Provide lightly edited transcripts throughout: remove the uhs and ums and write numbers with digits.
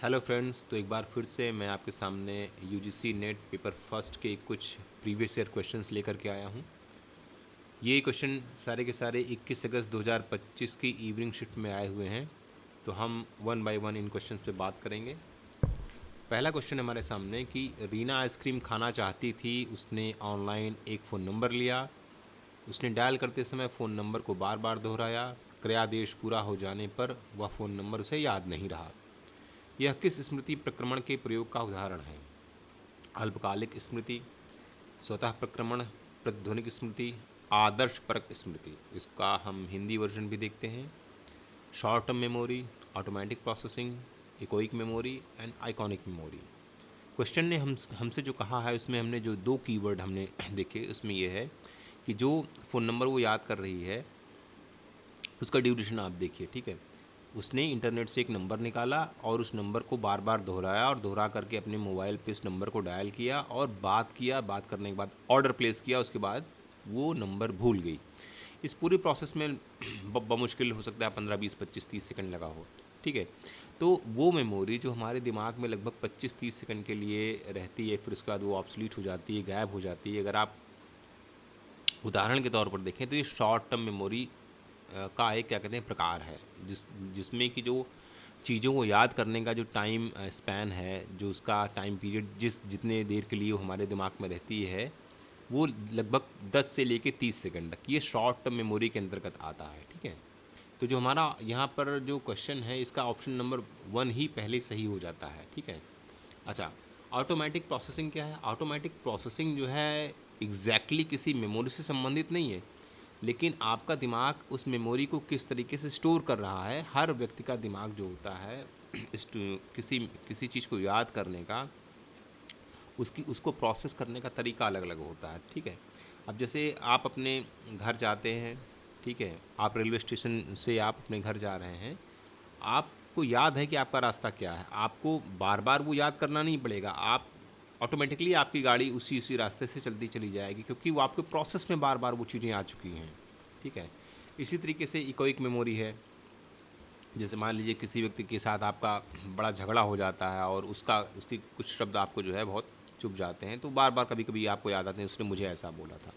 Hello friends, तो एक बार फिर से मैं आपके सामने यूजीसी नेट पेपर फर्स्ट के कुछ प्रीवियस ईयर क्वेश्चंस लेकर के आया हूं। ये क्वेश्चन सारे के सारे 21 अगस्त 2025 की इवनिंग शिफ्ट में आए हुए हैं। तो हम one by one in questions पे बात करेंगे। पहला क्वेश्चन हमारे सामने कि रीना आइसक्रीम खाना चाहती थी। उसने ऑनलाइन एक फ़ोन नंबर लिया। उसने डायल करते समय फ़ोन नंबर को बार बार दोहराया। क्रयादेश पूरा हो जाने पर वह फ़ोन नंबर उसे याद नहीं रहा। यह किस स्मृति प्रक्रमण के प्रयोग का उदाहरण है? अल्पकालिक स्मृति, स्वतः प्रक्रमण, प्रतिध्वनिक स्मृति, आदर्श परक स्मृति। इसका हम हिंदी वर्जन भी देखते हैं। Short term memory, automatic processing, echoic memory and iconic memory. Question ने हमसे जो कहा है उसमें हमने जो दो कीवर्ड हमने देखे उसमें यह है कि जो फ़ोन नंबर वो याद कर रही है उसका ड्यूरेशन आप देखिए, ठीक है। उसने इंटरनेट से एक नंबर निकाला और उस नंबर को बार बार दोहराया और दोहरा करके अपने मोबाइल पे इस नंबर को डायल किया और बात किया। बात करने के बाद ऑर्डर प्लेस किया। उसके बाद वो नंबर भूल गई। इस पूरे प्रोसेस में बमुश्किल हो सकता है 15, 20, 25, 30 सेकंड लगा हो, ठीक है। तो वो मेमोरी जो हमारे दिमाग में लगभग 25, 30 सेकंड के लिए रहती है, फिर उसके बाद वो ऑब्सलीट हो जाती है, गायब हो जाती है। अगर आप उदाहरण के तौर पर देखें तो ये शॉर्ट टर्म मेमोरी का एक क्या कहते हैं प्रकार है, जिसमें कि जो चीज़ों को याद करने का जो टाइम स्पैन है, जो उसका टाइम पीरियड जितने देर के लिए वो हमारे दिमाग में रहती है, वो लगभग 10 से लेके 30 सेकंड तक ये शॉर्ट टर्म मेमोरी के अंतर्गत आता है, ठीक है। तो जो हमारा यहाँ पर जो क्वेश्चन है इसका ऑप्शन नंबर 1 ही पहले सही हो जाता है, ठीक है। अच्छा, ऑटोमेटिक प्रोसेसिंग क्या है? ऑटोमेटिक प्रोसेसिंग जो है एग्जैक्टली किसी मेमोरी से संबंधित नहीं है, लेकिन आपका दिमाग उस मेमोरी को किस तरीके से स्टोर कर रहा है। हर व्यक्ति का दिमाग जो होता है किसी किसी चीज़ को याद करने का, उसको प्रोसेस करने का तरीका अलग अलग होता है, ठीक है। अब जैसे आप अपने घर जाते हैं, ठीक है, आप रेलवे स्टेशन से आप अपने घर जा रहे हैं। आपको याद है कि आपका रास्ता क्या है, आपको बार बार वो याद करना नहीं पड़ेगा। आप ऑटोमेटिकली आपकी गाड़ी उसी उसी रास्ते से चलती चली जाएगी, क्योंकि वो आपके प्रोसेस में बार बार वो चीज़ें आ चुकी हैं, ठीक है। इसी तरीके से इकोइक मेमोरी है। जैसे मान लीजिए किसी व्यक्ति के साथ आपका बड़ा झगड़ा हो जाता है और उसके कुछ शब्द आपको जो है बहुत चुभ जाते हैं, तो बार बार कभी कभी आपको याद आते हैं उसने मुझे ऐसा बोला था।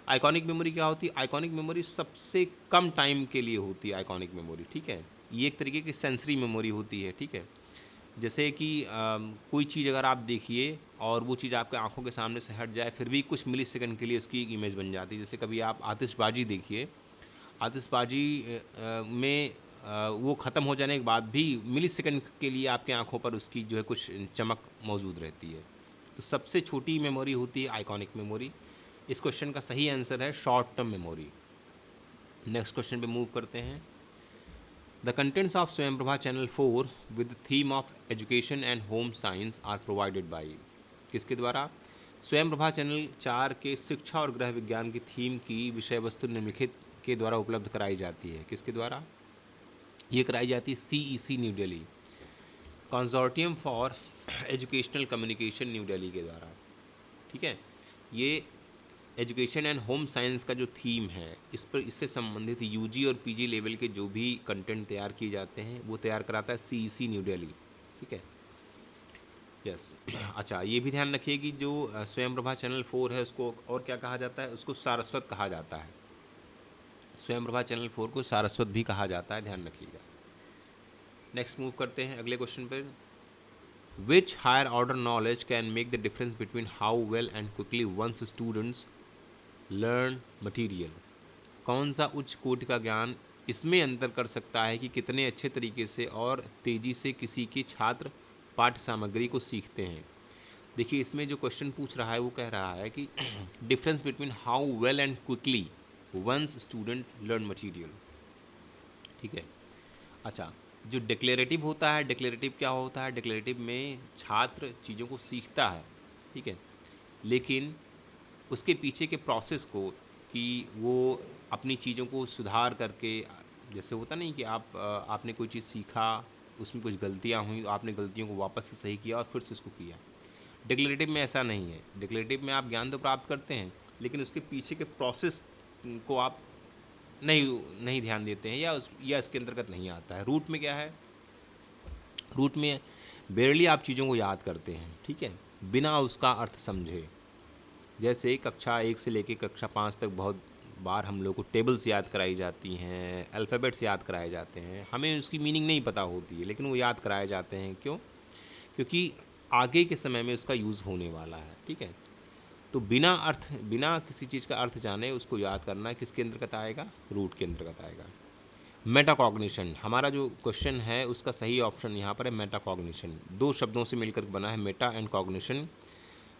आइकॉनिक मेमोरी क्या होती है? आइकॉनिक मेमोरी सबसे कम टाइम के लिए होती है आइकॉनिक मेमोरी, ठीक है। ये एक तरीके की सेंसरी मेमोरी होती है, ठीक है। जैसे कि कोई चीज़ अगर आप देखिए और वो चीज़ आपके आंखों के सामने से हट जाए, फिर भी कुछ मिली सेकंड के लिए उसकी एक इमेज बन जाती है। जैसे कभी आप आतिशबाजी देखिए। आतिशबाजी में वो ख़त्म हो जाने के बाद भी मिली सेकंड के लिए आपके आंखों पर उसकी जो है कुछ चमक मौजूद रहती है। तो सबसे छोटी मेमोरी होती है आइकॉनिक मेमोरी। इस क्वेश्चन का सही आंसर है short term memory. Next question पे मूव करते हैं। The contents of Swayamprabha channel 4 with theme of education and home science are provided by. किसके द्वारा? स्वयंप्रभा चैनल 4 के शिक्षा और गृह विज्ञान की थीम की विषय वस्तु निम्नलिखित के द्वारा उपलब्ध कराई जाती है। किसके द्वारा ये कराई जाती है? CEC new Delhi, consortium for educational communication new Delhi के द्वारा, ठीक है। ये एजुकेशन एंड होम साइंस का जो थीम है, इस पर इससे संबंधित यूजी और पीजी लेवल के जो भी कंटेंट तैयार किए जाते हैं वो तैयार कराता है CEC न्यू दिल्ली, ठीक है। यस। अच्छा, ये भी ध्यान रखिए कि जो स्वयं प्रभा चैनल 4 है उसको और क्या कहा जाता है? उसको सारस्वत कहा जाता है। स्वयं प्रभा चैनल 4 को सारस्वत भी कहा जाता है, ध्यान रखिएगा। नेक्स्ट मूव करते हैं अगले क्वेश्चन पर। Which higher order knowledge can make the difference between how well and quickly once students learn material? कौन सा उच्च कोटि का ज्ञान इसमें अंतर कर सकता है कि कितने अच्छे तरीके से और तेज़ी से किसी के छात्र पाठ्य सामग्री को सीखते हैं। देखिए, इसमें जो क्वेश्चन पूछ रहा है वो कह रहा है कि difference between how well and quickly once student learn material, ठीक है। अच्छा, जो डिक्लेरेटिव होता है, डिक्लेरेटिव क्या होता है? डिक्लेरेटिव में छात्र चीज़ों को सीखता है, ठीक है, लेकिन उसके पीछे के प्रोसेस को कि वो अपनी चीज़ों को सुधार करके, जैसे होता नहीं कि आपने कोई चीज़ सीखा, उसमें कुछ गलतियाँ हुई, आपने गलतियों को वापस से सही किया और फिर से उसको किया। डिक्लेरेटिव में ऐसा नहीं है। डिक्लेरेटिव में आप ज्ञान तो प्राप्त करते हैं, लेकिन उसके पीछे के प्रोसेस को आप नहीं नहीं ध्यान देते हैं, या इसके अंतर्गत नहीं आता है। रूट में क्या है? रूट में बेरली आप चीज़ों को याद करते हैं, ठीक है, बिना उसका अर्थ समझे। जैसे कक्षा 1 से लेके कक्षा 5 तक बहुत बार हम लोग को टेबल्स याद कराई जाती हैं, अल्फ़ाबेट्स याद कराए जाते हैं, हमें उसकी मीनिंग नहीं पता होती है, लेकिन वो याद कराए जाते हैं। क्यों? क्योंकि आगे के समय में उसका यूज़ होने वाला है, ठीक है। तो बिना किसी चीज़ का अर्थ जाने उसको याद करना किसके अंतर्गत आएगा? रूट के अंतर्गत आएगा। मेटाकॉग्निशन, हमारा जो क्वेश्चन है उसका सही ऑप्शन यहाँ पर है मेटाकॉग्निशन। दो शब्दों से मिलकर बना है, मेटा एंड कॉग्निशन,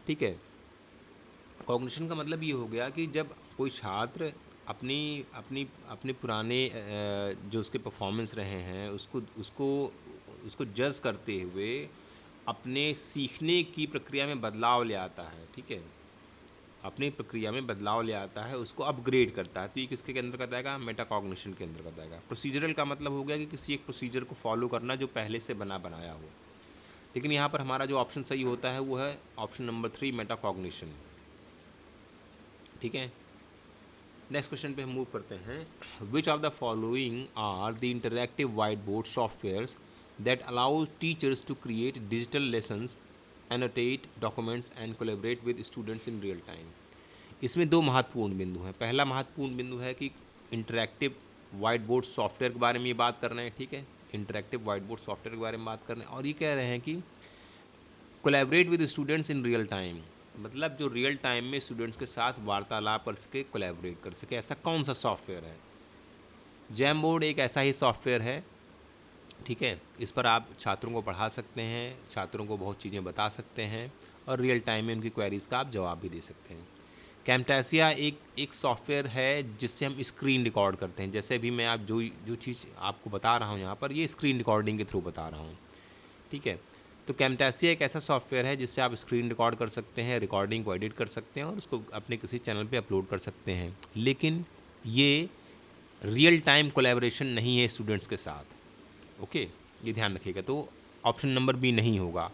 ठीक है। कॉग्निशन का मतलब ये हो गया कि जब कोई छात्र अपनी अपनी अपने पुराने जो उसके परफॉर्मेंस रहे हैं उसको उसको उसको जज करते हुए अपने सीखने की प्रक्रिया में बदलाव ले आता है, ठीक है, अपनी प्रक्रिया में बदलाव ले आता है, उसको अपग्रेड करता है। तो ये किसके के अंतर्गत आएगा? मेटाकॉग्निशन के अंतर्गत आएगा। प्रोसीजरल का मतलब हो गया कि किसी एक प्रोसीजर को फॉलो करना जो पहले से बनाया हो। लेकिन यहाँ पर हमारा जो ऑप्शन सही होता है वो है ऑप्शन नंबर 3, मेटाकॉग्निशन, ठीक है। नेक्स्ट क्वेश्चन पे हम मूव करते हैं। Which of the following are the interactive whiteboard softwares that allow teachers to create digital lessons, annotate documents and collaborate with students in real time. इसमें दो महत्वपूर्ण बिंदु हैं। पहला महत्वपूर्ण बिंदु है कि इंटरैक्टिव वाइट बोर्ड सॉफ्टवेयर के बारे में ये बात कर रहे हैं, ठीक है, इंटरैक्टिव वाइट बोर्ड सॉफ्टवेयर के बारे में बात कर रहे हैं, और ये कह रहे हैं कि collaborate with students in real time, मतलब जो रियल टाइम में स्टूडेंट्स के साथ वार्तालाप कर सके, कोलैबोरेट कर सके। ऐसा कौन सा सॉफ्टवेयर है? जैम बोर्ड एक ऐसा ही सॉफ्टवेयर है, ठीक है। इस पर आप छात्रों को पढ़ा सकते हैं, छात्रों को बहुत चीज़ें बता सकते हैं और रियल टाइम में उनकी क्वेरीज़ का आप जवाब भी दे सकते हैं। कैमटासिया एक सॉफ्टवेयर है जिससे हम स्क्रीन रिकॉर्ड करते हैं। जैसे भी मैं आप जो जो चीज़ आपको बता रहा हूँ यहाँ पर, ये स्क्रीन रिकॉर्डिंग के थ्रू बता रहा हूँ, ठीक है। तो कैमटासिया एक ऐसा सॉफ्टवेयर है जिससे आप स्क्रीन रिकॉर्ड कर सकते हैं, रिकॉर्डिंग को एडिट कर सकते हैं और उसको अपने किसी चैनल पे अपलोड कर सकते हैं। लेकिन ये रियल टाइम कोलैबोरेशन नहीं है स्टूडेंट्स के साथ, ओके, ये ध्यान रखिएगा। तो ऑप्शन नंबर बी नहीं होगा।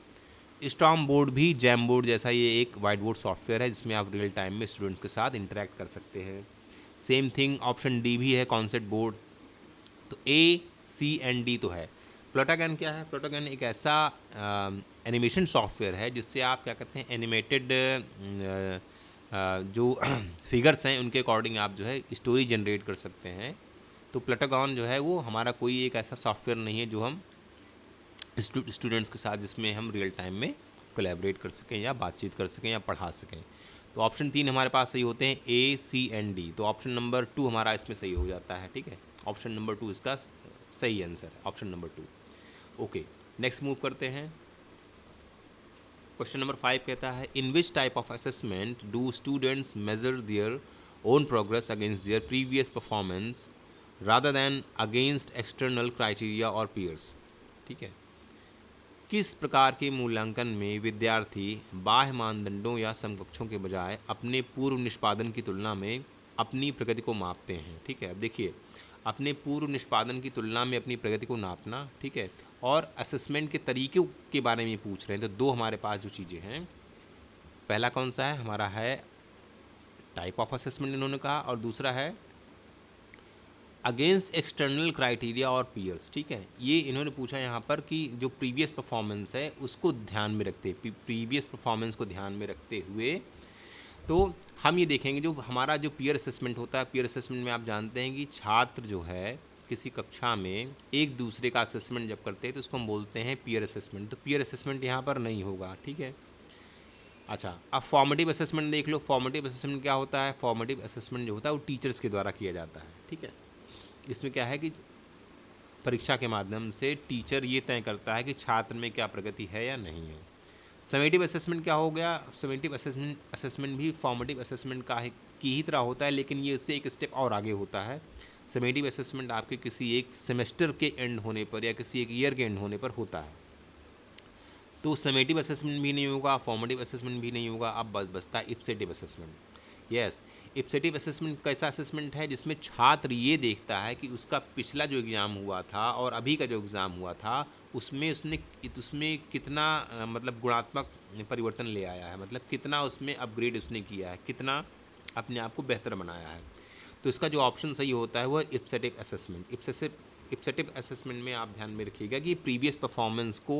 स्टॉर्म बोर्ड भी जैम बोर्ड जैसा ये एक वाइट बोर्ड सॉफ्टवेयर है जिसमें आप रियल टाइम में स्टूडेंट्स के साथ इंटरेक्ट कर सकते हैं। सेम थिंग ऑप्शन डी भी है, कॉन्सेप्ट बोर्ड। तो ए, सी एंड डी तो है। प्लोटागन क्या है? प्लोटागन एक ऐसा एनिमेशन सॉफ्टवेयर है जिससे आप क्या कहते हैं, एनिमेटेड जो फिगर्स हैं उनके अकॉर्डिंग आप जो है स्टोरी जनरेट कर सकते हैं। तो प्लोटागन जो है वो हमारा कोई एक ऐसा सॉफ्टवेयर नहीं है जो हम स्टूडेंट्स के साथ जिसमें हम रियल टाइम में कोलैबोरेट कर सकें या बातचीत कर सकें या पढ़ा सकें। तो ऑप्शन 3 हमारे पास सही होते हैं, ए, सी एंड डी। तो ऑप्शन नंबर 2 हमारा इसमें सही हो जाता है, ठीक है। ऑप्शन नंबर 2 इसका सही आंसर है, option number 2। Okay, next move करते हैं। क्वेश्चन नंबर 5 कहता है, in which type of assessment do students measure their own progress against their previous performance rather than against external criteria or peers, ठीक है। किस प्रकार के मूल्यांकन में विद्यार्थी बाह्य मानदंडों या समकक्षों के बजाय अपने पूर्व निष्पादन की तुलना में अपनी प्रगति को मापते हैं, ठीक है। अब देखिए, अपने पूर्व निष्पादन की तुलना में अपनी प्रगति को नापना, ठीक है, और असेसमेंट के तरीक़ों के बारे में पूछ रहे हैं। तो दो हमारे पास जो चीज़ें हैं, पहला कौन सा है हमारा? है टाइप ऑफ असेसमेंट इन्होंने कहा, और दूसरा है against external criteria or peers, ठीक है। ये इन्होंने पूछा यहाँ पर कि जो प्रीवियस परफॉर्मेंस है उसको ध्यान में रखते, प्रीवियस परफॉर्मेंस को ध्यान में रखते हुए तो हम ये देखेंगे जो हमारा जो पीयर असेसमेंट होता है। पीयर असेसमेंट में आप जानते हैं कि छात्र जो है किसी कक्षा में एक दूसरे का असेसमेंट जब करते हैं तो उसको हम बोलते हैं पीयर असेसमेंट। तो पीयर असेसमेंट यहाँ पर नहीं होगा, ठीक है। अच्छा, अब फॉर्मेटिव असेसमेंट देख लो। फॉर्मेटिव असेसमेंट क्या होता है? फॉर्मेटिव असेसमेंट जो होता है वो टीचर्स के द्वारा किया जाता है, ठीक है। इसमें क्या है कि परीक्षा के माध्यम से टीचर ये तय करता है कि छात्र में क्या प्रगति है या नहीं है। समेटिव असेसमेंट क्या हो गया? समेटिव असेसमेंट भी फॉर्मेटिव असेसमेंट की ही तरह होता है, लेकिन ये उससे एक स्टेप और आगे होता है। समेटिव असेसमेंट आपके किसी एक सेमेस्टर के एंड होने पर या किसी एक ईयर के एंड होने पर होता है। तो समेटिव असेसमेंट भी नहीं होगा, फॉर्मेटिव असेसमेंट भी नहीं होगा, अब बचता है इप्सेटिव असेसमेंट। यस, इप्सेटिव असेसमेंट कैसा असेसमेंट है? जिसमें छात्र ये देखता है कि उसका पिछला जो एग्ज़ाम हुआ था और अभी का जो एग्ज़ाम हुआ था उसमें कितना मतलब गुणात्मक परिवर्तन ले आया है, मतलब कितना उसमें अपग्रेड उसने किया है, कितना अपने आप को बेहतर बनाया है। तो इसका जो ऑप्शन सही होता है वो है इप्सेटिव असेसमेंट। इप्सेटिव असेसमेंट में आप ध्यान में रखिएगा कि प्रीवियस परफॉर्मेंस को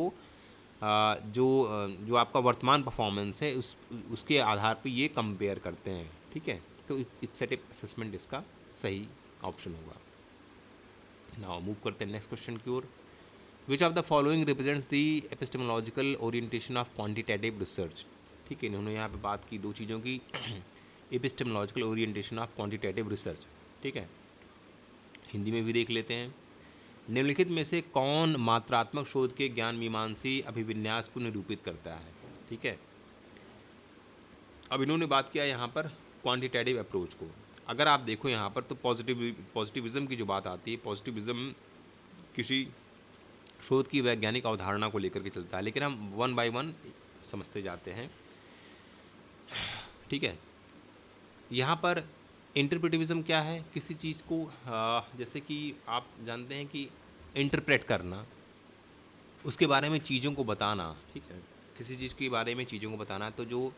जो आपका वर्तमान परफॉर्मेंस है उसके आधार पे ये कंपेयर करते हैं, ठीक है। तो इप्सेटिव असेसमेंट इसका सही ऑप्शन होगा। नाउ मूव करते हैं नेक्स्ट क्वेश्चन की ओर। Which of the following represents the epistemological orientation of quantitative research. ठीक है, इन्होंने यहाँ पे बात की दो चीज़ों की, epistemological orientation of quantitative research, ठीक है। हिंदी में भी देख लेते हैं। निम्नलिखित में से कौन मात्रात्मक शोध के ज्ञान मीमांसी अभिविन्यास को निरूपित करता है, ठीक है। अब इन्होंने बात किया यहाँ पर क्वांटिटेटिव अप्रोच को। अगर आप देखो यहाँ पर तो पॉजिटिविज्म की जो बात आती है, पॉजिटिविज्म किसी शोध की वैज्ञानिक अवधारणा को लेकर के चलता है, लेकिन हम वन बाय वन समझते जाते हैं, ठीक है। यहाँ पर इंटरप्रेटिविज्म क्या है, किसी चीज़ को जैसे कि आप जानते हैं कि इंटरप्रेट करना, उसके बारे में चीज़ों को बताना, ठीक है, किसी चीज़ के बारे में चीज़ों को बताना। तो जो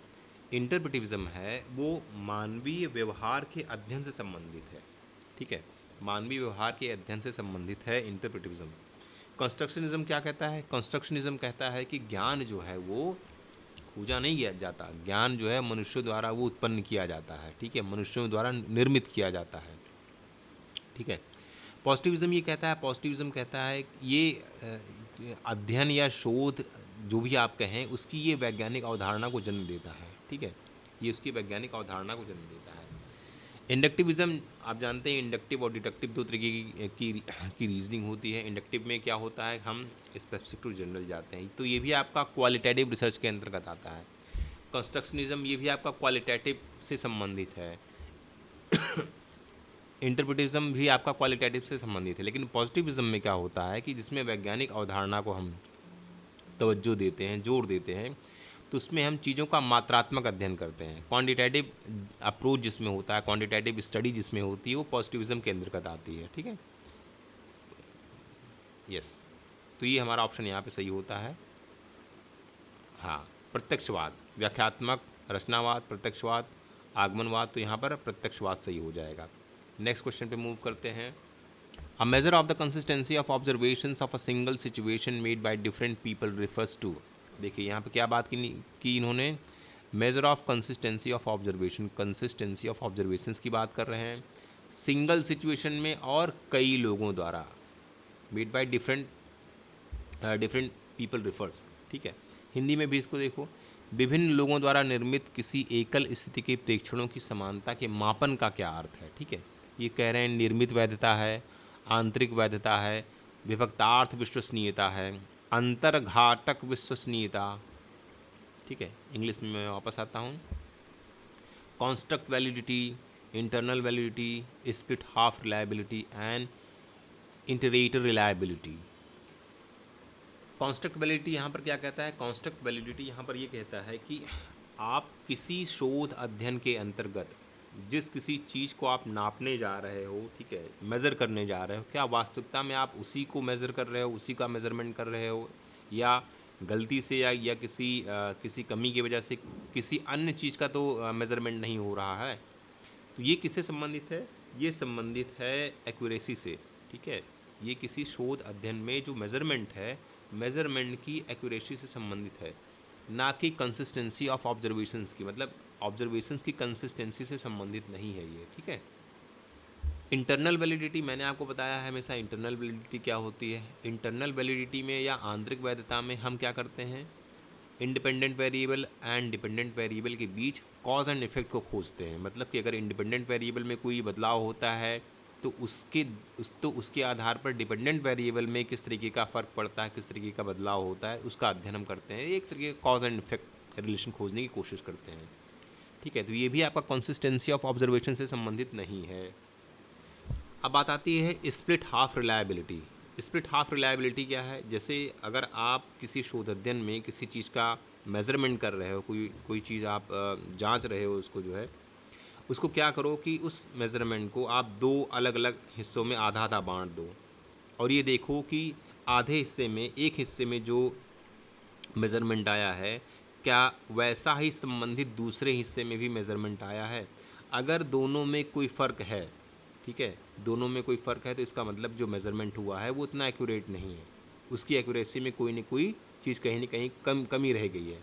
इंटरप्रेटिविज्म है वो मानवीय व्यवहार के अध्ययन से संबंधित है, ठीक है, मानवीय व्यवहार के अध्ययन से संबंधित है इंटरप्रेटिविज्म। कंस्ट्रक्शनिज्म क्या कहता है, कंस्ट्रक्शनिज्म कहता है कि ज्ञान जो है वो खोजा नहीं किया जाता, ज्ञान जो है मनुष्यों द्वारा वो उत्पन्न किया जाता है, ठीक है, मनुष्यों द्वारा निर्मित किया जाता है, ठीक है। पॉजिटिविज्म ये कहता है, पॉजिटिविज्म कहता है ये अध्ययन या शोध जो भी आप कहें उसकी ये वैज्ञानिक अवधारणा को जन्म देता है, ठीक है, ये उसकी वैज्ञानिक अवधारणा को जन्म देता है। इंडक्टिविज्म आप जानते हैं, इंडक्टिव और डिडक्टिव दो तरीके की रीजनिंग होती है। इंडक्टिव में क्या होता है, हम स्पेसिफिक टू जनरल जाते हैं, तो ये भी आपका क्वालिटेटिव रिसर्च के अंतर्गत आता है। कंस्ट्रक्शनिज्म ये भी आपका क्वालिटेटिव से संबंधित है। इंटरप्रिटिज्म भी आपका क्वालिटेटिव से संबंधित है। लेकिन पॉजिटिविज्म में क्या होता है कि जिसमें वैज्ञानिक अवधारणा को हम तवज्जो देते हैं, जोर देते हैं, तो उसमें हम चीज़ों का मात्रात्मक अध्ययन करते हैं। क्वांटिटेटिव अप्रोच जिसमें होता है, क्वांटिटेटिव स्टडी जिसमें होती है, वो पॉजिटिविज्म के अंतर्गत आती है, ठीक है। यस, तो ये हमारा ऑप्शन यहाँ पे सही होता है। हाँ, प्रत्यक्षवाद, व्याख्यात्मक, रचनावाद, प्रत्यक्षवाद, आगमनवाद, तो यहाँ पर प्रत्यक्षवाद सही हो जाएगा। नेक्स्ट क्वेश्चन पे मूव करते हैं। A measure of the consistency of observations of a single situation made by different people refers to. देखिए यहाँ पे क्या बात की इन्होंने, measure of consistency of observation, consistency of observations की बात कर रहे हैं सिंगल सिचुएशन में और कई लोगों द्वारा, made by different people refers, ठीक है। हिंदी में भी इसको देखो, विभिन्न लोगों द्वारा निर्मित किसी एकल स्थिति के प्रेक्षणों की समानता के मापन का क्या अर्थ है, ठीक है। ये कह रहे हैं निर्मित वैधता है, आंतरिक वैधता है, विभक्तार्थ विश्वसनीयता है, अंतर्घातक विश्वसनीयता, ठीक है। इंग्लिश में मैं वापस आता हूँ। Construct validity, internal validity, split half reliability and interrater reliability. Construct validity यहाँ पर क्या कहता है, कॉन्स्ट्रक्ट वैलिडिटी यहाँ पर ये कहता है कि आप किसी शोध अध्ययन के अंतर्गत जिस किसी चीज़ को आप नापने जा रहे हो, ठीक है, मेज़र करने जा रहे हो, क्या वास्तविकता में आप उसी को मेज़र कर रहे हो, उसी का मेज़रमेंट कर रहे हो, या गलती से या किसी कमी की वजह से किसी अन्य चीज़ का तो मेज़रमेंट नहीं हो रहा है। तो ये किससे संबंधित है, ये संबंधित है एक्यूरेसी से, ठीक है। ये किसी शोध अध्ययन में जो मेज़रमेंट है, मेज़रमेंट की एक्यूरेसी से संबंधित है, ना कि कंसिस्टेंसी ऑफ ऑब्जर्वेशंस की, मतलब ऑब्जर्वेशंस की कंसिस्टेंसी से संबंधित नहीं है ये, ठीक है। इंटरनल वैलिडिटी मैंने आपको बताया है हमेशा, इंटरनल वैलिडिटी क्या होती है। इंटरनल वैलिडिटी में या आंतरिक वैधता में हम क्या करते हैं, independent variable and dependent variable के बीच कॉज एंड इफेक्ट को खोजते हैं। मतलब कि अगर इंडिपेंडेंट वेरिएबल में कोई बदलाव होता है तो उसके आधार पर डिपेंडेंट वेरिएबल में किस तरीके का फ़र्क पड़ता है, किस तरीके का बदलाव होता है, उसका अध्ययन हम करते हैं। एक तरीके का कॉज एंड इफेक्ट रिलेशन खोजने की कोशिश करते हैं, ठीक है। तो ये भी आपका कंसिस्टेंसी ऑफ ऑब्जर्वेशन से संबंधित नहीं है। अब बात आती है split half reliability. Split half reliability क्या है, जैसे अगर आप किसी शोध अध्ययन में किसी चीज़ का मेज़रमेंट कर रहे हो, कोई चीज़ आप जांच रहे हो, उसको जो है उसको क्या करो कि उस मेज़रमेंट को आप दो अलग अलग हिस्सों में आधा आधा बांट दो, और ये देखो कि आधे हिस्से में, एक हिस्से में जो मेज़रमेंट आया है क्या वैसा ही संबंधित दूसरे हिस्से में भी मेज़रमेंट आया है। अगर दोनों में कोई फ़र्क है, ठीक है, दोनों में कोई फ़र्क है, तो इसका मतलब जो मेज़रमेंट हुआ है वो उतना एक्यूरेट नहीं है, उसकी एक्यूरेसी में कोई न कोई चीज़ कहीं ना कहीं कमी रह गई है।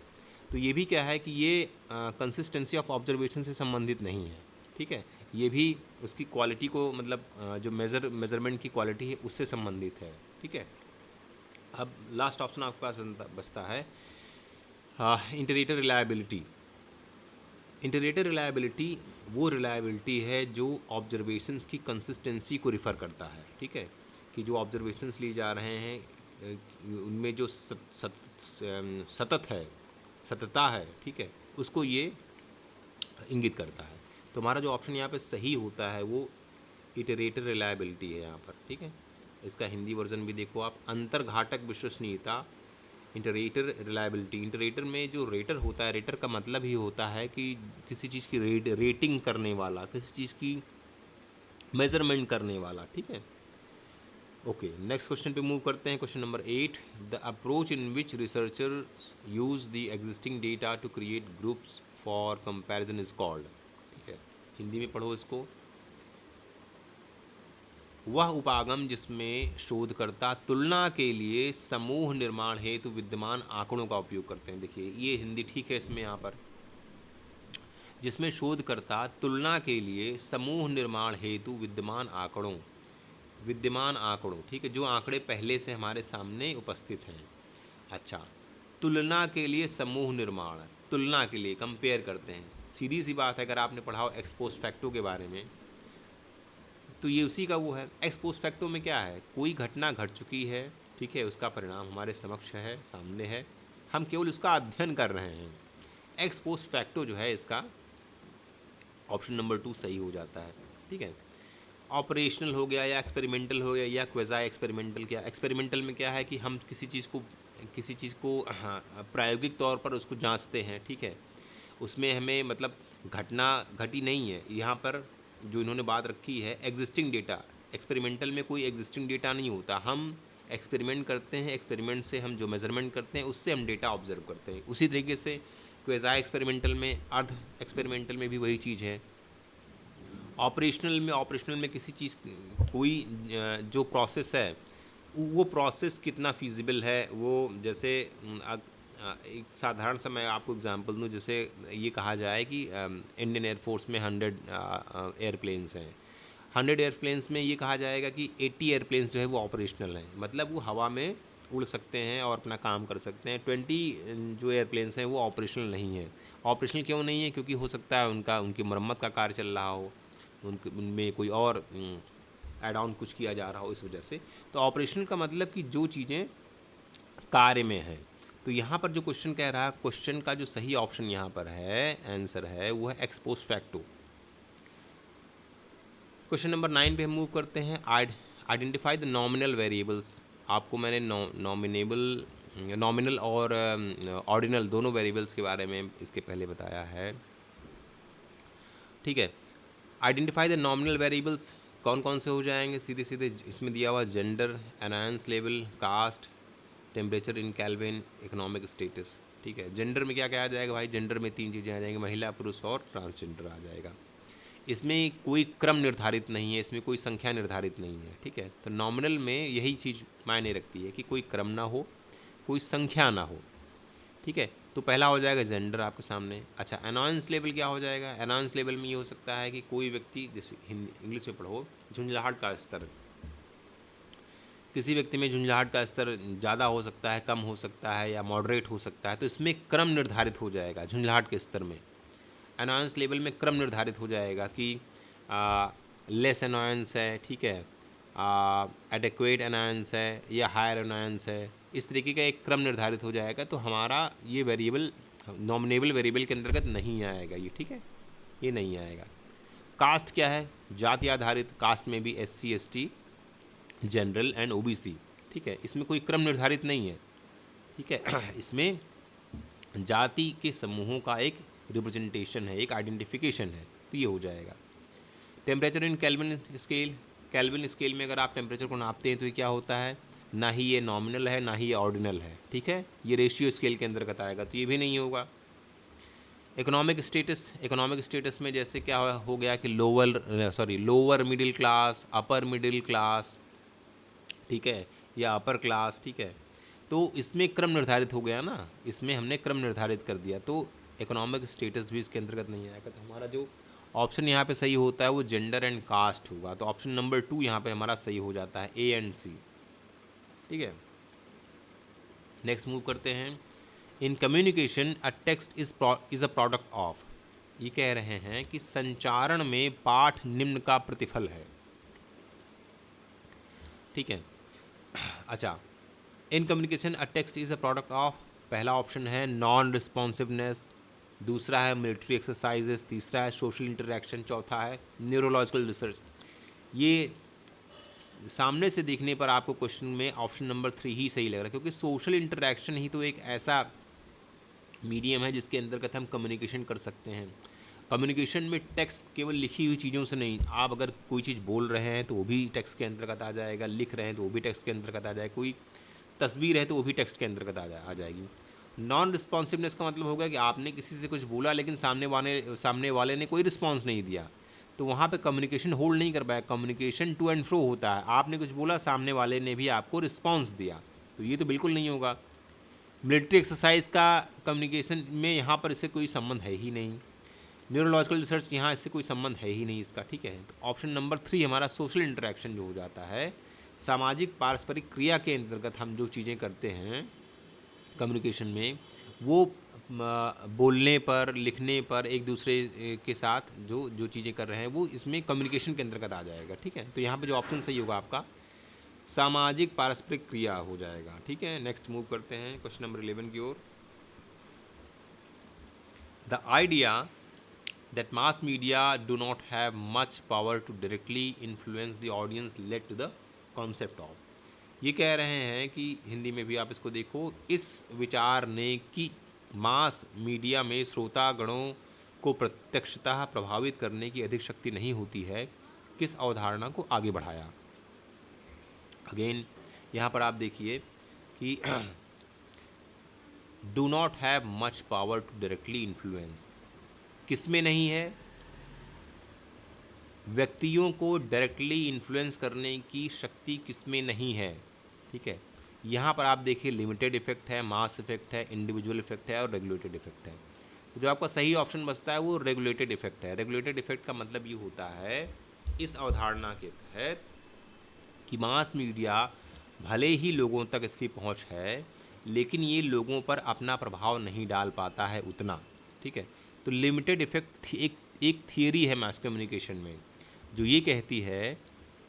तो ये भी क्या है कि ये कंसिस्टेंसी ऑफ ऑब्जर्वेशन से संबंधित नहीं है, ठीक है। ये भी उसकी क्वालिटी को मतलब जो मेज़रमेंट की क्वालिटी है उससे संबंधित है, ठीक है। अब लास्ट ऑप्शन आपके पास बचता है इंटरेटर रिलायबिलिटी। इंटरेटर रिलायबिलिटी वो रिलायबिलिटी है जो ऑब्जर्वेशंस की कंसिस्टेंसी को रिफ़र करता है, ठीक है। कि जो ऑब्जर्वेशंस लिए जा रहे हैं उनमें जो सतत है, सतता है, ठीक है, उसको ये इंगित करता है। तो हमारा जो ऑप्शन यहाँ पे सही होता है वो इटरेटर रिलायबिलिटी है यहाँ पर, ठीक है। इसका हिंदी वर्जन भी देखो आप, अंतर्घातक विश्वसनीयता इंटरेटर रिलायबिलिटी। इंटरेटर में जो रेटर होता है, रेटर का मतलब ही होता है कि किसी चीज़ की रेटिंग करने वाला, किसी चीज़ की मेजरमेंट करने वाला, ठीक है। ओके, नेक्स्ट क्वेश्चन पे मूव करते हैं। Question number 8, the approach in which researchers use the existing data to create groups for comparison is called, ठीक है। हिंदी में पढ़ो इसको। वह उपागम जिसमें शोधकर्ता तुलना के लिए समूह निर्माण हेतु विद्यमान आंकड़ों का उपयोग करते हैं। देखिए ये हिंदी ठीक है इसमें यहाँ पर, जिसमें शोधकर्ता तुलना के लिए समूह निर्माण हेतु विद्यमान आंकड़ों, ठीक है, जो आंकड़े पहले से हमारे सामने उपस्थित हैं। अच्छा, तुलना के लिए समूह निर्माण, तुलना के लिए कंपेयर करते हैं। सीधी सी बात है, अगर आपने पढ़ा हो एक्स पोस्ट फैक्टो के बारे में तो ये उसी का वो है। एक्स पोस्ट फैक्टो में क्या है, कोई घटना घट चुकी है, ठीक है, उसका परिणाम हमारे समक्ष है, सामने है, हम केवल उसका अध्ययन कर रहे हैं। एक्स पोस्ट फैक्टो जो है इसका ऑप्शन नंबर 2 सही हो जाता है, ठीक है। ऑपरेशनल हो गया या एक्सपेरिमेंटल हो गया या क्वेज़ाई एक्सपेरिमेंटल। क्या एक्सपेरिमेंटल में क्या है कि हम किसी चीज़ को हाँ प्रायोगिक तौर पर उसको जांचते हैं, ठीक है। उसमें हमें मतलब घटना घटी नहीं है यहाँ पर। जो इन्होंने बात रखी है एग्जिस्टिंग डेटा, एक्सपेरिमेंटल में कोई एग्जिस्टिंग डेटा नहीं होता, हम एक्सपेरिमेंट करते हैं, एक्सपेरिमेंट से हम जो मेजरमेंट करते हैं उससे हम डेटा ऑब्जर्व करते हैं। उसी तरीके से क्वेज़ाई एक्सपेरिमेंटल में, अर्ध एक्सपेरिमेंटल में भी वही चीज़ है। ऑपरेशनल में किसी चीज़ कोई जो प्रोसेस है वो प्रोसेस कितना फिजिबल है, वो जैसे एक साधारण सा मैं आपको एग्जांपल दूं। जैसे ये कहा जाए कि इंडियन एयरफोर्स में 100 एयरप्लेन्स हैं। 100 एयरप्लेन्स में ये कहा जाएगा कि 80 एयरप्लेन्स जो है वो ऑपरेशनल हैं, मतलब वो हवा में उड़ सकते हैं और अपना काम कर सकते हैं। 20 जो एयरप्लेन्स हैं वो ऑपरेशनल नहीं है। ऑपरेशनल क्यों नहीं है, क्योंकि हो सकता है उनकी मरम्मत का कार्य चल रहा हो, उनमें कोई और एड ऑन कुछ किया जा रहा हो, इस वजह से। तो ऑपरेशनल का मतलब कि जो चीज़ें कार्य में हैं। तो यहाँ पर जो क्वेश्चन कह रहा है, क्वेश्चन का जो सही ऑप्शन यहाँ पर है, आंसर है, वो है x post facto. Question number 9 पे हम मूव करते हैं। Identify the nominal variables. आपको मैंने नॉमिनल और ऑर्डिनल दोनों वेरिएबल्स के बारे में इसके पहले बताया है, ठीक है। आइडेंटिफाई द नॉमिनल वेरिएबल्स कौन कौन से हो जाएंगे, सीधे सीधे इसमें दिया हुआ जेंडर, एनहांस level, caste, temperature in kelvin, economic status, ठीक है। जेंडर में क्या क्या आ जाएगा भाई, जेंडर में 3 चीज़ें आ जाएंगी, महिला, पुरुष और ट्रांसजेंडर आ जाएगा। इसमें कोई क्रम निर्धारित नहीं है, इसमें कोई संख्या निर्धारित नहीं है, ठीक है। तो नॉमिनल में यही चीज़ मायने रखती है कि कोई क्रम ना हो, कोई संख्या ना हो, ठीक है। तो पहला हो जाएगा जेंडर आपके सामने। अच्छा, एनॉयंस लेवल क्या हो जाएगा, एनॉयंस लेवल में ये हो सकता है कि कोई व्यक्ति, जैसे इंग्लिश में पढ़ो, झुंझलाहट का स्तर, किसी व्यक्ति में झुंझलाहट का स्तर ज़्यादा हो सकता है, कम हो सकता है या मॉडरेट हो सकता है, तो इसमें क्रम निर्धारित हो जाएगा। झुंझलाहट के स्तर में एनॉयंस लेवल में क्रम निर्धारित हो जाएगा कि लेस एनॉयंस है, ठीक है, एडेक्वेट एनॉयंस है या हायर एनॉयंस है, इस तरीके का एक क्रम निर्धारित हो जाएगा। तो हमारा ये वेरिएबल नॉमिनेबल वेरिएबल के अंतर्गत नहीं आएगा ये, ठीक है, ये नहीं आएगा। कास्ट क्या है, जाति आधारित, कास्ट में भी SC ST, general and OBC, ठीक है, इसमें कोई क्रम निर्धारित नहीं है, ठीक है। इसमें जाति के समूहों का एक रिप्रेजेंटेशन है, एक आइडेंटिफिकेशन है, तो ये हो जाएगा। Temperature in kelvin scale, kelvin scale में अगर आप टेम्परेचर को नापते हैं तो ये क्या होता है, ना ही ये नॉमिनल है ना ही ये ऑर्डिनल है, ठीक है, ये रेशियो स्केल के अंतर्गत आएगा, तो ये भी नहीं होगा। इकोनॉमिक स्टेटस में जैसे क्या हो गया कि lower middle class, upper middle class, ठीक है, या अपर क्लास, ठीक है। तो इसमें क्रम निर्धारित हो गया ना, इसमें हमने क्रम निर्धारित कर दिया, तो इकोनॉमिक स्टेटस भी इसके अंतर्गत नहीं आएगा। तो हमारा जो ऑप्शन यहाँ पे सही होता है वो जेंडर एंड कास्ट होगा। तो ऑप्शन नंबर 2 यहाँ पे हमारा सही हो जाता है, ए एंड सी। ठीक है, नेक्स्ट मूव करते हैं। In communication a text is a product of, ये कह रहे हैं कि संचारण में पाठ निम्न का प्रतिफल है। ठीक है, अच्छा, in communication a text is a product of, पहला ऑप्शन है नॉन रिस्पॉन्सिवनेस, दूसरा है मिलिट्री एक्सरसाइजेस, तीसरा है सोशल इंटरेक्शन, चौथा है न्यूरोलॉजिकल रिसर्च। ये सामने से देखने पर आपको क्वेश्चन में ऑप्शन नंबर 3 ही सही लग रहा है, क्योंकि सोशल इंटरेक्शन ही तो एक ऐसा मीडियम है जिसके अंतर्गत हम कम्युनिकेशन कर सकते हैं। कम्युनिकेशन में टेक्स्ट केवल लिखी हुई चीज़ों से नहीं, आप अगर कोई चीज़ बोल रहे हैं तो वो भी टेक्स्ट के अंतर्गत आ जाएगा, लिख रहे हैं तो वो भी टेक्स्ट के अंतर्गत आ जाएगा, कोई तस्वीर है तो वो भी टेक्स्ट के अंतर्गत आ जाएगी। नॉन रिस्पॉन्सिवनेस का मतलब होगा कि आपने किसी से कुछ बोला लेकिन सामने वाले ने कोई रिस्पॉन्स नहीं दिया, तो वहाँ पे कम्युनिकेशन होल्ड नहीं कर पाया। कम्युनिकेशन टू एंड फ्रो होता है, आपने कुछ बोला, सामने वाले ने भी आपको रिस्पॉन्स दिया, तो ये तो बिल्कुल नहीं होगा। मिलिट्री एक्सरसाइज का कम्युनिकेशन में यहाँ पर इससे कोई संबंध है ही नहीं। न्यूरोलॉजिकल रिसर्च यहाँ इससे कोई संबंध है ही नहीं इसका। ठीक है, तो ऑप्शन नंबर 3 हमारा सोशल इंटरेक्शन जो हो जाता है, सामाजिक पारस्परिक क्रिया के अंतर्गत हम जो चीज़ें करते हैं कम्युनिकेशन में, वो बोलने पर, लिखने पर, एक दूसरे के साथ जो चीज़ें कर रहे हैं वो इसमें कम्युनिकेशन के अंतर्गत आ जाएगा। ठीक है, तो यहाँ पे जो ऑप्शन सही होगा आपका सामाजिक पारस्परिक क्रिया हो जाएगा। ठीक है, नेक्स्ट मूव करते हैं क्वेश्चन नंबर 11 की ओर। The idea that mass media do not have much power to directly influence the audience led to the concept of, ये कह रहे हैं कि हिंदी में भी आप इसको देखो, इस विचार ने कि मास मीडिया में श्रोतागणों को प्रत्यक्षतः प्रभावित करने की अधिक शक्ति नहीं होती है, किस अवधारणा को आगे बढ़ाया। अगेन यहाँ पर आप देखिए कि do not have much power to directly influence, किस में नहीं है, व्यक्तियों को डायरेक्टली इन्फ्लुएंस करने की शक्ति किस में नहीं है। ठीक है, यहाँ पर आप देखिए लिमिटेड इफेक्ट है, मास इफेक्ट है, इंडिविजुअल इफेक्ट है और रेगुलेटेड इफेक्ट है। तो जो आपका सही ऑप्शन बचता है वो रेगुलेटेड इफेक्ट है। रेगुलेटेड इफेक्ट का मतलब ये होता है इस अवधारणा के तहत कि मास मीडिया भले ही लोगों तक इसकी पहुँच है, लेकिन ये लोगों पर अपना प्रभाव नहीं डाल पाता है उतना। ठीक है, तो लिमिटेड इफेक्ट एक थियरी है मास कम्युनिकेशन में जो ये कहती है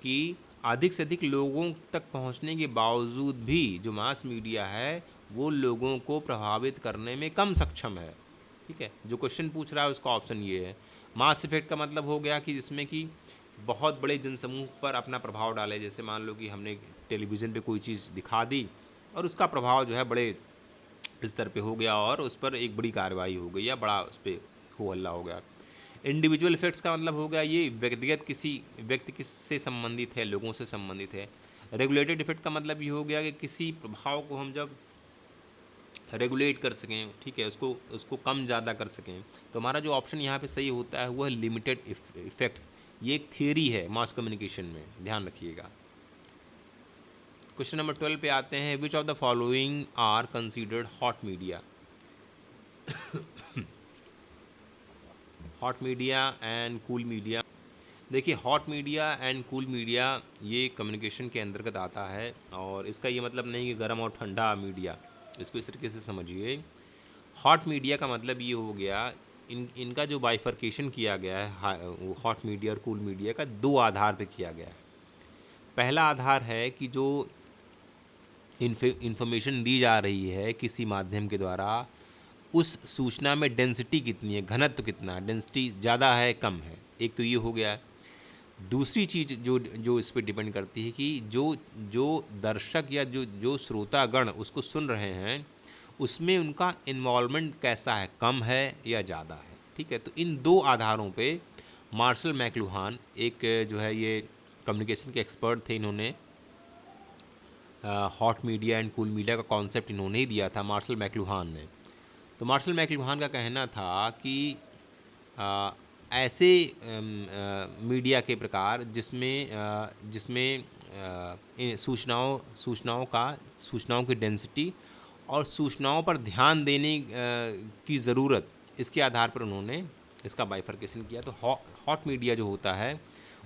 कि अधिक से अधिक लोगों तक पहुंचने के बावजूद भी जो मास मीडिया है वो लोगों को प्रभावित करने में कम सक्षम है। ठीक है, जो क्वेश्चन पूछ रहा है उसका ऑप्शन ये है। मास इफेक्ट का मतलब हो गया कि जिसमें कि बहुत बड़े जनसमूह पर अपना प्रभाव डाले, जैसे मान लो कि हमने टेलीविज़न पे कोई चीज़ दिखा दी और उसका प्रभाव जो है बड़े स्तर पे हो गया और उस पर एक बड़ी कार्रवाई हो गई या बड़ा उस पर हो हल्ला हो गया। इंडिविजुअल इफेक्ट्स का मतलब हो गया ये व्यक्तिगत किसी व्यक्ति से संबंधित है, लोगों से संबंधित है। रेगुलेटेड इफेक्ट का मतलब ये हो गया कि किसी प्रभाव को हम जब रेगुलेट कर सकें, ठीक है, उसको कम ज़्यादा कर सकें। तो हमारा जो ऑप्शन यहाँ पे सही होता है वो है लिमिटेड इफेक्ट्स। ये एक थियरी है मास कम्युनिकेशन में, ध्यान रखिएगा। क्वेश्चन नंबर 12 पे आते हैं। Which of the following are considered hot media. Hot media and cool media. देखिए, hot media and cool media ये कम्युनिकेशन के अंतर्गत आता है और इसका ये मतलब नहीं कि गर्म और ठंडा मीडिया, इसको इस तरीके से समझिए। हॉट मीडिया का मतलब ये हो गया, इनका जो बाइफर्केशन किया गया है हॉट मीडिया और कूल मीडिया का, दो आधार पे किया गया है। पहला आधार है कि जो इन्फॉर्मेशन दी जा रही है किसी माध्यम के द्वारा, उस सूचना में डेंसिटी कितनी है, घनत्व कितना है, डेंसिटी ज़्यादा है कम है, एक तो ये हो गया। दूसरी चीज़ जो इस पर डिपेंड करती है कि जो दर्शक या जो श्रोतागण उसको सुन रहे हैं उसमें उनका इन्वॉल्वमेंट कैसा है, कम है या ज़्यादा है। ठीक है, तो इन दो आधारों पे मार्शल मैकलुहान एक जो है ये कम्युनिकेशन के एक्सपर्ट थे, इन्होंने hot media and cool media का कॉन्सेप्ट इन्होंने ही दिया था, मार्शल मैकलुहान ने। तो मार्शल मैकलुहान का कहना था कि ऐसे मीडिया के प्रकार जिसमें इन सूचनाओं की डेंसिटी और सूचनाओं पर ध्यान देने की ज़रूरत, इसके आधार पर उन्होंने इसका बाइफरकेशन किया। तो हॉट मीडिया जो होता है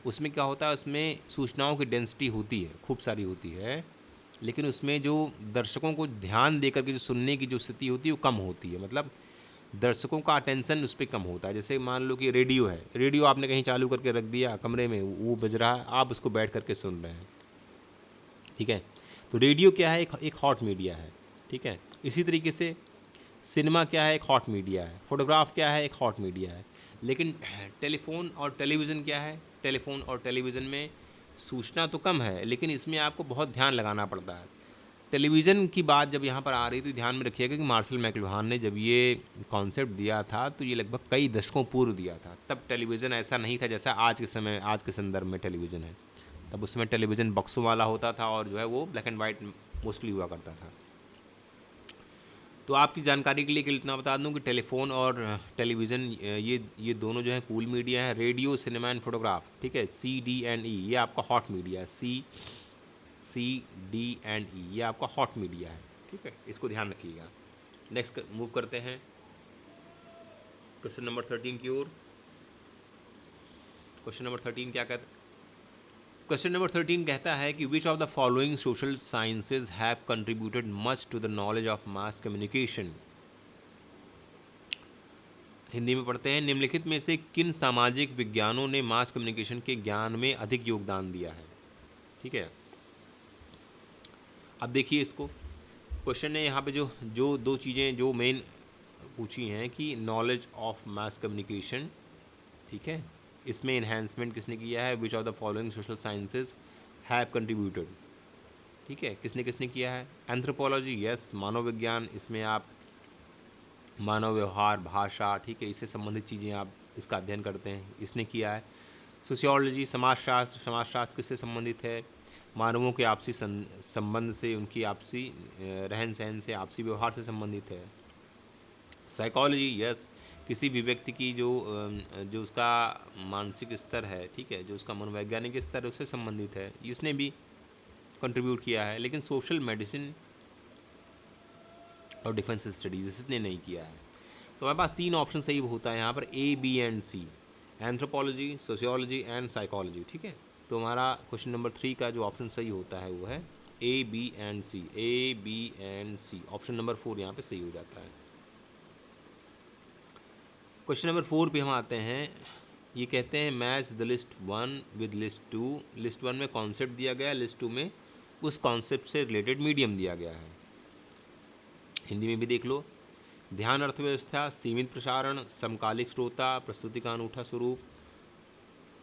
उसमें क्या होता है, उसमें सूचनाओं की डेंसिटी होती है, खूब सारी होती है, लेकिन उसमें जो दर्शकों को ध्यान देकर के जो सुनने की जो स्थिति होती है वो कम होती है। मतलब दर्शकों का अटेंशन उस पर कम होता है। जैसे मान लो कि रेडियो है, रेडियो आपने कहीं चालू करके रख दिया कमरे में, वो बज रहा है, आप उसको बैठ करके सुन रहे हैं, ठीक है। तो रेडियो क्या है, एक हॉट मीडिया है, ठीक है। इसी तरीके से सिनेमा क्या है, एक हॉट मीडिया है। फोटोग्राफ क्या है, एक हॉट मीडिया है। लेकिन टेलीफोन और टेलीविज़न क्या है, टेलीफोन और टेलीविज़न में सूचना तो कम है, लेकिन इसमें आपको बहुत ध्यान लगाना पड़ता है। टेलीविज़न की बात जब यहाँ पर आ रही तो ध्यान में रखिएगा कि मार्शल मैकलुहान ने जब ये कॉन्सेप्ट दिया था तो ये लगभग कई दशकों पूर्व दिया था। तब टेलीविज़न ऐसा नहीं था जैसा आज के संदर्भ में टेलीविज़न है। तब उस समय टेलीविज़न बक्सों वाला होता था और जो है वो ब्लैक एंड वाइट मोस्टली हुआ करता था। तो आपकी जानकारी के लिए केवल इतना बता दूं कि टेलीफोन और टेलीविज़न ये दोनों जो है कूल मीडिया है। रेडियो, सिनेमा एंड फोटोग्राफ, ठीक है, CDE ये आपका हॉट मीडिया है। CDE ये आपका हॉट मीडिया है, ठीक है, इसको ध्यान रखिएगा। नेक्स्ट मूव करते हैं क्वेश्चन नंबर 13 की ओर। क्वेश्चन नंबर 13 क्या कहता है? क्वेश्चन नंबर 13 कहता है कि which of the following social sciences have contributed much to the knowledge of mass communication. Hindi में पढ़ते हैं, निम्नलिखित में से किन सामाजिक विज्ञानों ने मास कम्युनिकेशन के ज्ञान में अधिक योगदान दिया है, ठीक है। अब देखिए इसको, क्वेश्चन ने यहाँ पे जो जो दो चीज़ें जो मेन पूछी हैं कि नॉलेज ऑफ मास कम्युनिकेशन, ठीक है, इसमें इन्हेंसमेंट किसने किया है, विच of the following social sciences have contributed, ठीक है, किसने किसने किया है। एंथ्रोपोलॉजी, यस, मानव विज्ञान, इसमें आप मानव व्यवहार, भाषा, ठीक है, इससे संबंधित चीज़ें आप इसका अध्ययन करते हैं, इसने किया है। सोशियोलॉजी, समाजशास्त्र, समाजशास्त्र किससे संबंधित है, मानवों के आपसी संबंध से, उनकी आपसी रहन सहन से, आपसी व्यवहार से संबंधित है। साइकोलॉजी, यस, किसी भी व्यक्ति की जो उसका मानसिक स्तर है, ठीक है, जो उसका मनोवैज्ञानिक स्तर है उससे संबंधित है, इसने भी कंट्रीब्यूट किया है। लेकिन सोशल मेडिसिन और डिफेंस स्टडीज इसने नहीं किया है। तो हमारे पास 3 ऑप्शन सही होता है यहाँ पर, A, B and C, anthropology, sociology and psychology, ठीक है। तो हमारा क्वेश्चन नंबर 3 का जो ऑप्शन सही होता है वो है A, B and C, A, B and C, option number 4 यहाँ पे सही हो जाता है। क्वेश्चन नंबर 4 पे हम आते हैं। ये कहते हैं match the list 1 with list 2। List 1 में कॉन्सेप्ट दिया गया है, लिस्ट 2 में उस कॉन्सेप्ट से रिलेटेड मीडियम दिया गया है। हिंदी में भी देख लो, ध्यान अर्थव्यवस्था, सीमित प्रसारण, समकालिक श्रोता, प्रस्तुति का अनूठा स्वरूप,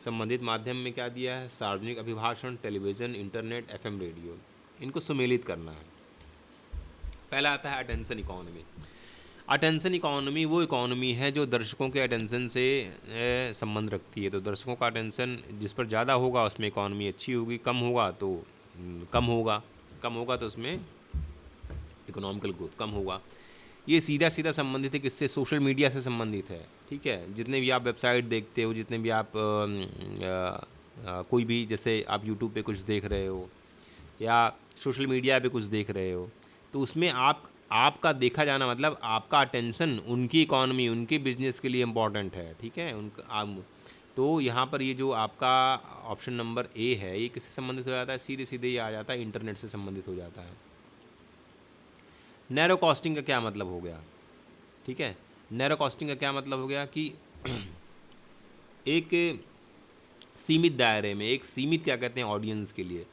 संबंधित माध्यम में क्या दिया है, सार्वजनिक अभिभाषण, टेलीविज़न, इंटरनेट, FM रेडियो। इनको सुमेलित करना है। पहला आता है अटेंशन इकोनॉमी। अटेंशन इकोनॉमी वो इकोनॉमी है जो दर्शकों के अटेंशन से संबंध रखती है। तो दर्शकों का अटेंशन जिस पर ज़्यादा होगा उसमें इकोनॉमी अच्छी होगी, कम होगा तो कम होगा तो उसमें इकोनॉमिकल ग्रोथ कम होगा। ये सीधा सीधा संबंधित है किससे, सोशल मीडिया से संबंधित है, ठीक है। जितने भी आप वेबसाइट देखते हो, जितने भी आप कोई भी, जैसे आप यूट्यूब पे कुछ देख रहे हो या सोशल मीडिया पे कुछ देख रहे हो, तो उसमें आपका देखा जाना मतलब आपका अटेंशन उनकी इकोनॉमी, उनके बिजनेस के लिए इम्पॉर्टेंट है, ठीक है। तो यहाँ पर ये जो आपका ऑप्शन नंबर A है, ये किससे संबंधित हो जाता है, सीधे सीधे ये आ जाता है, इंटरनेट से संबंधित हो जाता है। नैरो कॉस्टिंग का क्या मतलब हो गया, ठीक है। नैरो कॉस्टिंग का क्या मतलब हो गया कि एक सीमित दायरे में, एक सीमित क्या कहते हैं ऑडियंस के लिए।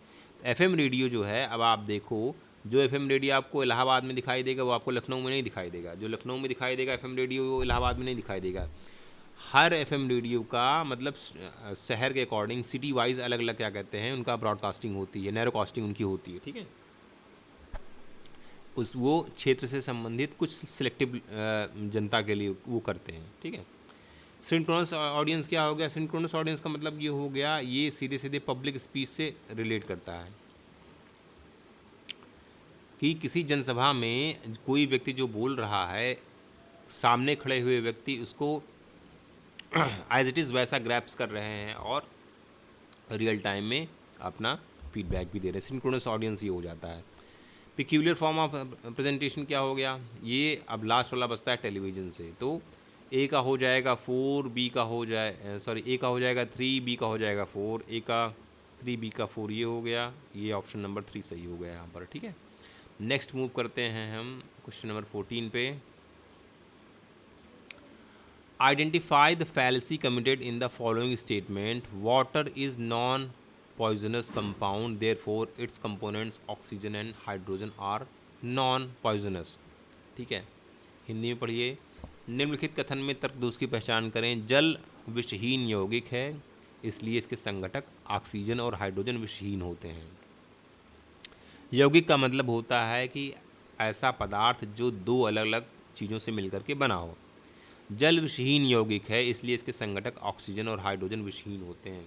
FM रेडियो जो है, अब आप देखो, जो FM रेडियो आपको इलाहाबाद में दिखाई देगा वो आपको लखनऊ में नहीं दिखाई देगा, जो लखनऊ में दिखाई देगा FM रेडियो वो इलाहाबाद में नहीं दिखाई देगा। हर FM रेडियो का मतलब शहर के अकॉर्डिंग, सिटी वाइज अलग अलग क्या कहते हैं उनका ब्रॉडकास्टिंग होती है, नैरो कास्टिंग उनकी होती है, ठीक है। वो क्षेत्र से संबंधित कुछ सिलेक्टिव जनता के लिए वो करते हैं, ठीक है। सिंक्रोनस ऑडियंस क्या हो गया, सिंक्रोनस ऑडियंस का मतलब ये हो गया, ये सीधे सीधे पब्लिक स्पीच से रिलेट करता है कि किसी जनसभा में कोई व्यक्ति जो बोल रहा है, सामने खड़े हुए व्यक्ति उसको एज इट इज़ वैसा ग्रैप्स कर रहे हैं और रियल टाइम में अपना फीडबैक भी दे रहे हैं। सिंक्रोनस ऑडियंस ये हो जाता है। पिक्यूलियर फॉर्म ऑफ प्रेजेंटेशन क्या हो गया, ये अब लास्ट वाला बचता है टेलीविज़न से। तो ए का हो जाएगा 4, बी का हो जाए सॉरी ए का हो जाएगा 3, बी का हो जाएगा 4, ए का 3, बी का 4, ये हो गया, ये ऑप्शन नंबर 3 सही हो गया यहाँ पर। ठीक है, नेक्स्ट मूव करते हैं हम क्वेश्चन नंबर 14 पे। Identify the fallacy committed in the following statement, water is non poisonous compound, therefore its components oxygen and hydrogen are non poisonous. ठीक है, हिंदी में पढ़िए। निम्नलिखित कथन में तर्क दोष की पहचान करें। जल विषहीन यौगिक है, इसलिए इसके संघटक ऑक्सीजन और हाइड्रोजन विषहीन होते हैं। यौगिक का मतलब होता है कि ऐसा पदार्थ जो दो अलग अलग चीज़ों से मिलकर के बना हो। जल विषहीन यौगिक है, इसलिए इसके संघटक ऑक्सीजन और हाइड्रोजन विषहीन होते हैं।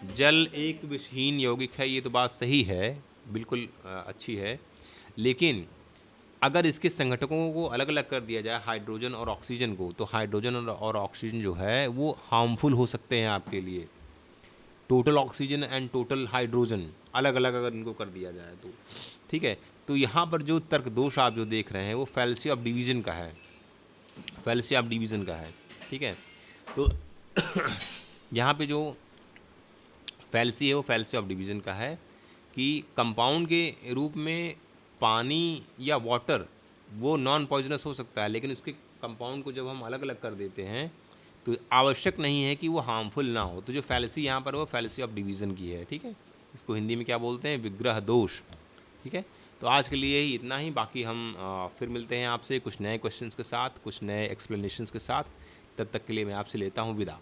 जल एक विषहीन यौगिक है, ये तो बात सही है, बिल्कुल अच्छी है। लेकिन अगर इसके संघटकों को अलग अलग कर दिया जाए, हाइड्रोजन और ऑक्सीजन को, तो हाइड्रोजन और ऑक्सीजन जो है वो हार्मफुल हो सकते हैं आपके लिए। Total oxygen and total hydrogen अलग अलग अगर इनको कर दिया जाए तो। ठीक है, तो यहाँ पर जो तर्क दोष आप जो देख रहे हैं वो फैलेसी ऑफ डिवीज़न का है, फैलेसी ऑफ डिवीज़न का है। ठीक है, तो यहाँ पे जो फैलेसी है वो फैलेसी ऑफ डिवीज़न का है कि कंपाउंड के रूप में पानी या वाटर वो नॉन पॉइजनस हो सकता है, लेकिन उसके कंपाउंड को जब हम अलग अलग कर देते हैं तो आवश्यक नहीं है कि वो हार्मफुल ना हो। तो जो फैलेसी यहाँ पर वो फैलेसी ऑफ डिवीज़न की है। ठीक है, इसको हिंदी में क्या बोलते हैं, विग्रह दोष। ठीक है, तो आज के लिए ही इतना ही। बाकी हम फिर मिलते हैं आपसे कुछ नए क्वेश्चंस के साथ, कुछ नए एक्सप्लेनेशंस के साथ। तब तक के लिए मैं आपसे लेता हूँ विदा।